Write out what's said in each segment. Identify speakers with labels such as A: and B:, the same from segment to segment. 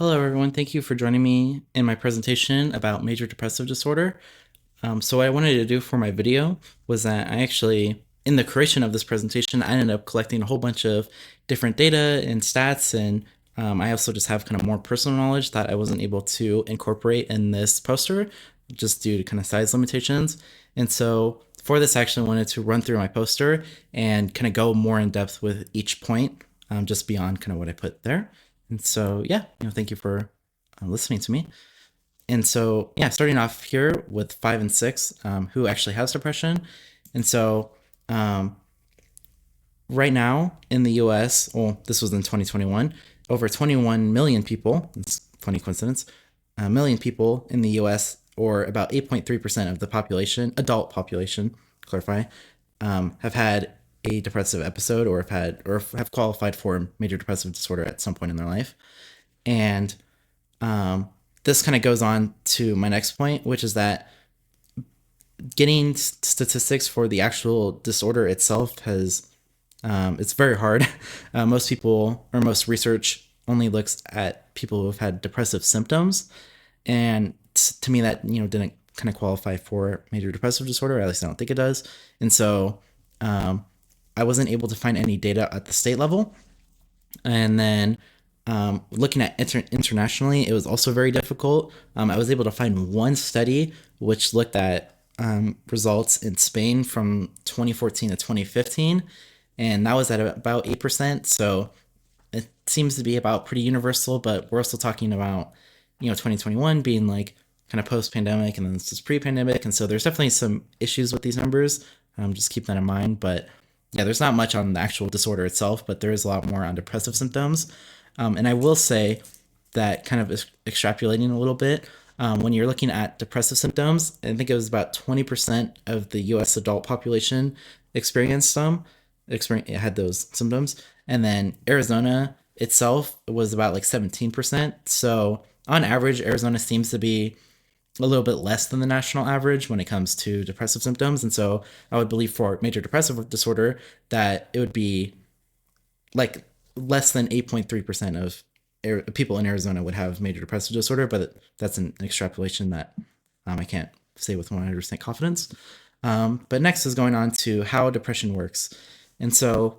A: Hello, everyone. Thank you for joining me in my presentation about major depressive disorder. So what I wanted to do for my video was that in the creation of this presentation, I ended up collecting a whole bunch of different data and stats, and I also just have kind of more personal knowledge that I wasn't able to incorporate in this poster just due to kind of size limitations. And so for this, I actually wanted to run through my poster and kind of go more in depth with each point, just beyond kind of what I put there. And so, yeah, thank you for listening to me. And so, yeah, starting off here with 5 and 6, who actually has depression. And so, um, right now in the US, well, this was in 2021, over 21 million people, it's a funny coincidence, a million people in the US, or about 8.3% of the population, adult population, clarify, have had a depressive episode or have qualified for major depressive disorder at some point in their life. And this kind of goes on to my next point, which is that getting statistics for the actual disorder itself it's very hard. Most people or most research only looks at people who have had depressive symptoms, and to me that didn't kind of qualify for major depressive disorder. At least I don't think it does. And so I wasn't able to find any data at the state level. And then looking at internationally, it was also very difficult. I was able to find one study which looked at results in Spain from 2014 to 2015, and that was at about 8%. So it seems to be about pretty universal, but we're also talking about 2021 being like kind of post-pandemic, and then this is pre-pandemic, and so there's definitely some issues with these numbers. Just keep that in mind. But yeah, there's not much on the actual disorder itself, but there is a lot more on depressive symptoms. And I will say that kind of extrapolating a little bit, when you're looking at depressive symptoms, I think it was about 20% of the US adult population experienced had those symptoms. And then Arizona itself was about like 17%. So on average, Arizona seems to be a little bit less than the national average when it comes to depressive symptoms. And so I would believe for major depressive disorder that it would be like less than 8.3% of people in Arizona would have major depressive disorder, but that's an extrapolation that I can't say with 100% confidence. But next is going on to how depression works. And so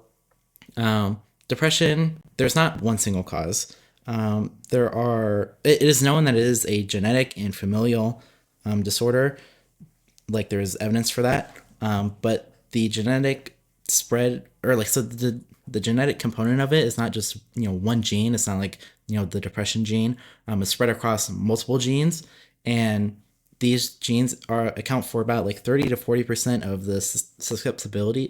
A: depression, there's not one single cause. It is known that it is a genetic and familial disorder. Like there's evidence for that. But the genetic spread, or like, so the genetic component of it is not just, one gene. It's not like, the depression gene. It's spread across multiple genes. And these genes account for about like 30 to 40% of the susceptibility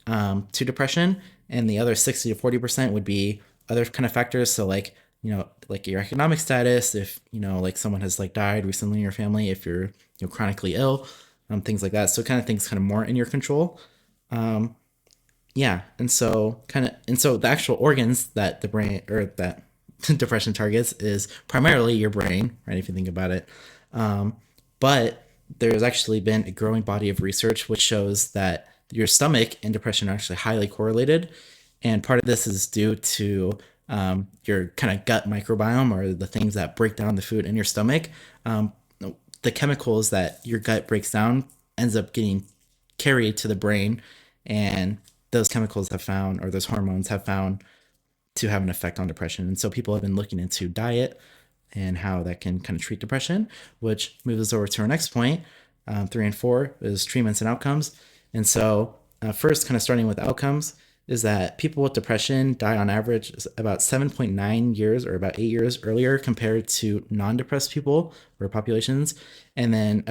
A: to depression, and the other 60 to 40% would be other kind of factors. So like like your economic status, if like someone has like died recently in your family, if you're chronically ill, things like that. So kind of things kind of more in your control. Yeah, and so the actual organs that the brain or that depression targets is primarily your brain, right? If you think about it, but there's actually been a growing body of research which shows that your stomach and depression are actually highly correlated. And part of this is due to your kind of gut microbiome, or the things that break down the food in your stomach. The chemicals that your gut breaks down ends up getting carried to the brain, and those chemicals have found, or those hormones have found, to have an effect on depression. And so people have been looking into diet and how that can kind of treat depression, which moves us over to our next point. 3 and 4 is treatments and outcomes. And so first, kind of starting with outcomes, is that people with depression die on average about 7.9 years, or about 8 years earlier, compared to non-depressed people or populations. And then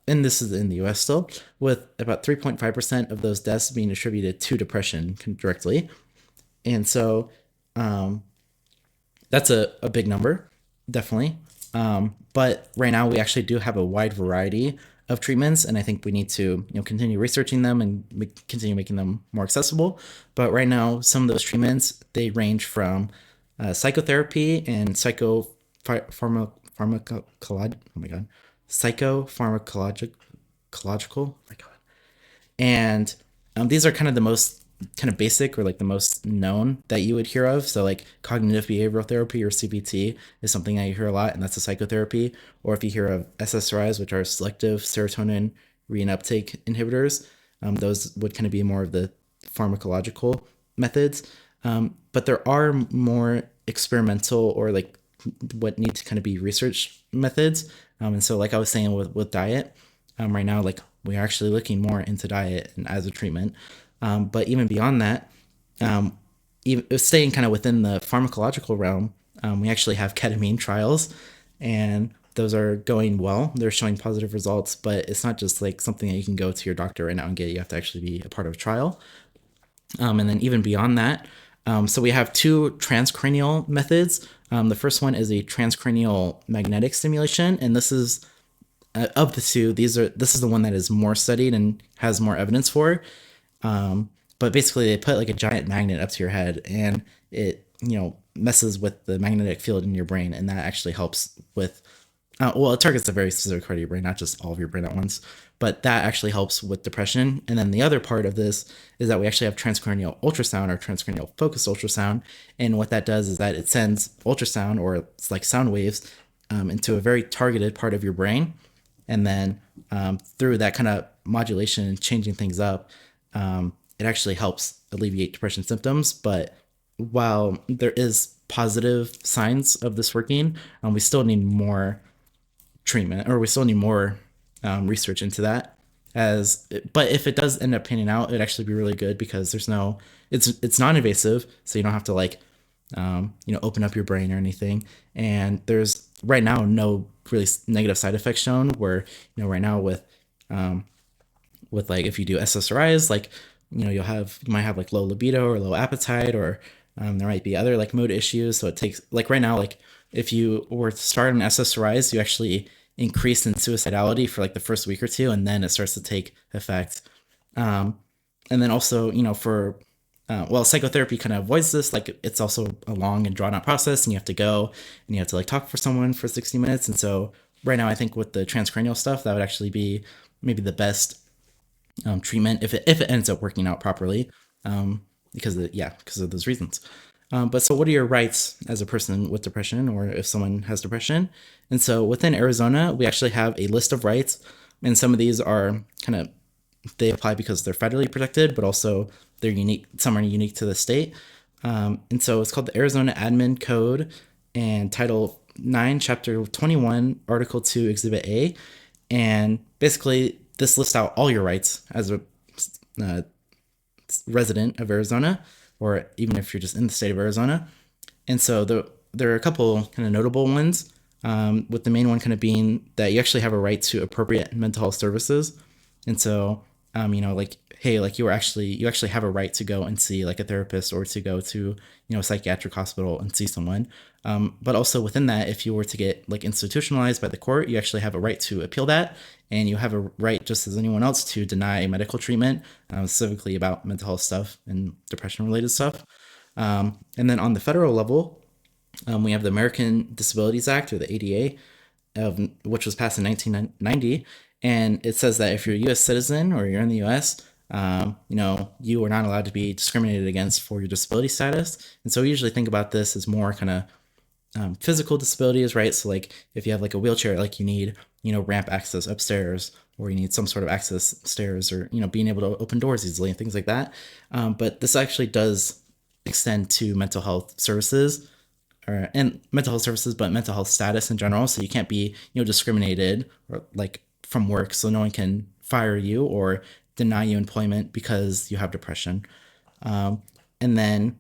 A: and this is in the US still, with about 3.5% of those deaths being attributed to depression directly. And so that's a big number, definitely. But right now we actually do have a wide variety of treatments, and I think we need to continue researching them and continue making them more accessible. But right now, some of those treatments, they range from psychotherapy and psychopharmacological. Oh my god, and these are kind of the most kind of basic or like the most known that you would hear of. So like cognitive behavioral therapy or CBT is something that you hear a lot, and that's a psychotherapy. Or if you hear of SSRIs, which are selective serotonin reuptake inhibitors, those would kind of be more of the pharmacological methods. But there are more experimental or like what need to kind of be research methods. And so, like I was saying with diet, right now, like we're actually looking more into diet and as a treatment. But even beyond that, even staying kind of within the pharmacological realm, we actually have ketamine trials, and those are going well. They're showing positive results, but it's not just like something that you can go to your doctor right now and get. You have to actually be a part of a trial. And then even beyond that, so we have two transcranial methods. The first one is a transcranial magnetic stimulation, and this is of the two. This is the one that is more studied and has more evidence for. But basically, they put like a giant magnet up to your head, and it messes with the magnetic field in your brain, and that actually helps with. Well, it targets a very specific part of your brain, not just all of your brain at once. But that actually helps with depression. And then the other part of this is that we actually have transcranial ultrasound or transcranial focused ultrasound. And what that does is that it sends ultrasound or it's like sound waves into a very targeted part of your brain. And then through that kind of modulation and changing things up, it actually helps alleviate depression symptoms. But while there is positive signs of this working, we still need more treatment, or we still need more research into that. But if it does end up panning out, it'd actually be really good because it's non-invasive, so you don't have to like open up your brain or anything. And there's right now no really negative side effects shown. Where right now with like if you do SSRIs, like you might have like low libido or low appetite, or there might be other like mood issues. So it takes like right now, like if you were to start on SSRIs, you actually increase in suicidality for like the first week or two, and then it starts to take effect. And then also, for well, psychotherapy kind of avoids this. Like it's also a long and drawn out process, and you have to go and you have to like talk for someone for 60 minutes. And so right now, I think with the transcranial stuff, that would actually be maybe the best treatment if it ends up working out properly, because of those reasons. But so, what are your rights as a person with depression, or if someone has depression? And so, within Arizona, we actually have a list of rights, and some of these are kind of they apply because they're federally protected, but also they're unique. Some are unique to the state, and so it's called the Arizona Admin Code and Title 9, Chapter 21, Article 2, Exhibit A, and basically this lists out all your rights as a uh, resident of Arizona, or even if you're just in the state of Arizona. And so there are a couple kind of notable ones, with the main one kind of being that you actually have a right to appropriate mental health services. And so, like, hey, like you actually have a right to go and see like a therapist, or to go to, a psychiatric hospital and see someone. But also within that, if you were to get like institutionalized by the court, you actually have a right to appeal that. And you have a right, just as anyone else, to deny medical treatment, specifically about mental health stuff and depression related stuff. And then on the federal level, we have the American Disabilities Act, or the ADA, which was passed in 1990. And it says that if you're a U.S. citizen or you're in the U.S., you are not allowed to be discriminated against for your disability status. And so we usually think about this as more kind of physical disabilities, right? So like if you have like a wheelchair, like you need, ramp access upstairs, or you need some sort of access stairs, or, being able to open doors easily and things like that. But this actually does extend to mental health services, and mental health services, but mental health status in general. So you can't be, discriminated or like from work. So no one can fire you or deny you employment because you have depression. And then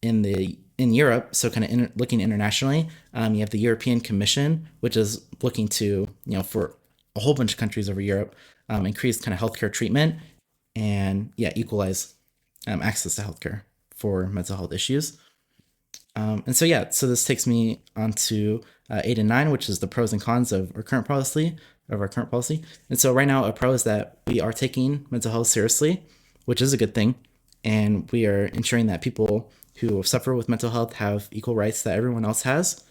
A: in Europe, so kind of looking internationally, you have the European Commission, which is looking to, for a whole bunch of countries over Europe, increase kind of healthcare treatment and equalize access to healthcare for mental health issues. And so so this takes me on to 8 and 9, which is the pros and cons of our current policy. And so right now, a pro is that we are taking mental health seriously, which is a good thing, and we are ensuring that people who suffer with mental health have equal rights that everyone else has.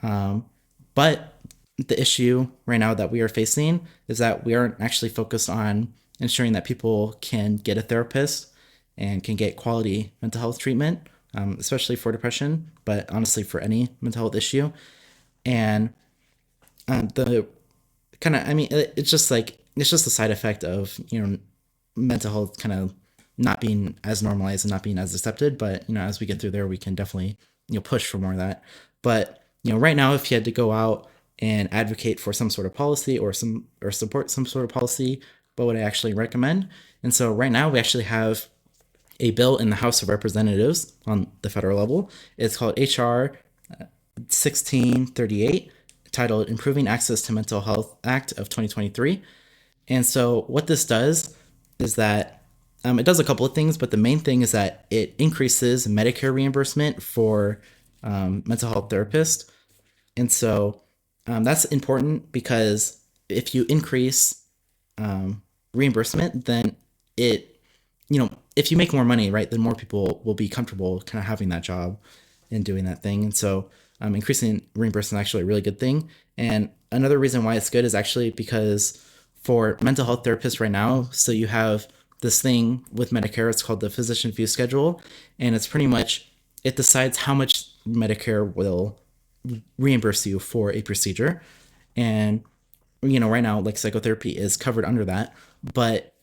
A: But the issue right now that we are facing is that we aren't actually focused on ensuring that people can get a therapist and can get quality mental health treatment, especially for depression, but honestly for any mental health issue. And the kind of, I mean, it's just like, it's just a side effect of, mental health kind of not being as normalized and not being as accepted. But, as we get through there, we can definitely, push for more of that. But, right now, if you had to go out and advocate for some sort of policy or support some sort of policy, what would I actually recommend? And so right now we actually have a bill in the House of Representatives on the federal level. It's called HR 1638, titled Improving Access to Mental Health Act of 2023. And so what this does is that it does a couple of things, but the main thing is that it increases Medicare reimbursement for mental health therapists. And so that's important because if you increase reimbursement, then it, if you make more money, right, then more people will be comfortable kind of having that job and doing that thing. And so increasing reimbursement is actually a really good thing. And another reason why it's good is actually because for mental health therapists right now, so you have this thing with Medicare, it's called the physician fee schedule. And it's pretty much, it decides how much Medicare will reimburse you for a procedure. And, right now, like psychotherapy is covered under that. But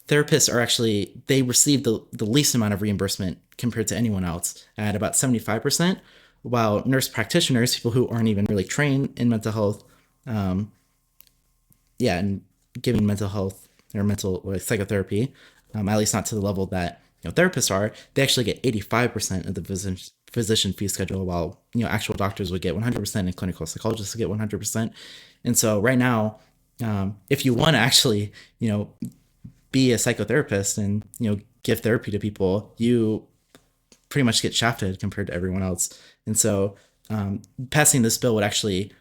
A: therapists are actually, they receive the least amount of reimbursement compared to anyone else at about 75%, while nurse practitioners, people who aren't even really trained in mental health, and giving mental health or mental like psychotherapy, at least not to the level that therapists are, they actually get 85% of the physician fee schedule, while actual doctors would get 100% and clinical psychologists would get 100%. And so right now, if you want to actually be a psychotherapist and give therapy to people, you pretty much get shafted compared to everyone else. And so passing this bill would actually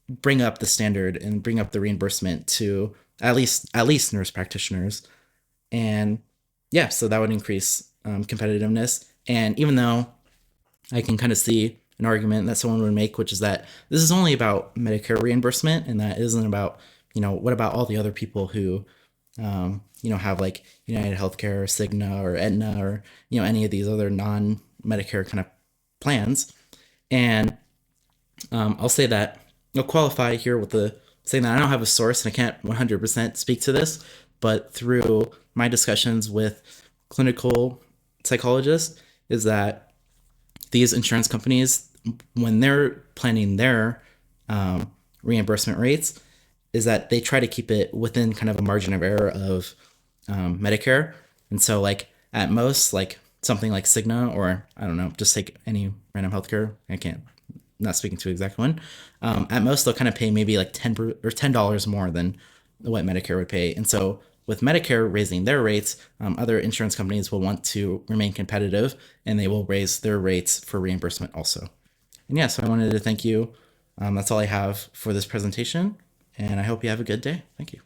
A: bring up the standard and bring up the reimbursement to at least nurse practitioners. And yeah, so that would increase competitiveness. And even though I can kind of see an argument that someone would make, which is that this is only about Medicare reimbursement and that isn't about, what about all the other people who, have like United Healthcare or Cigna or Aetna or, any of these other non-Medicare kind of plans. And I'll say that I'll qualify here with the saying that I don't have a source and I can't 100% speak to this, but through my discussions with clinical psychologists, is that these insurance companies, when they're planning their reimbursement rates, is that they try to keep it within kind of a margin of error of Medicare. And so like at most, like something like Cigna, or I don't know, just take any random healthcare. Not speaking to the exact one. At most, they'll kind of pay maybe like $10 more than what Medicare would pay. And so with Medicare raising their rates, other insurance companies will want to remain competitive and they will raise their rates for reimbursement also. And yeah, so I wanted to thank you. That's all I have for this presentation, and I hope you have a good day. Thank you.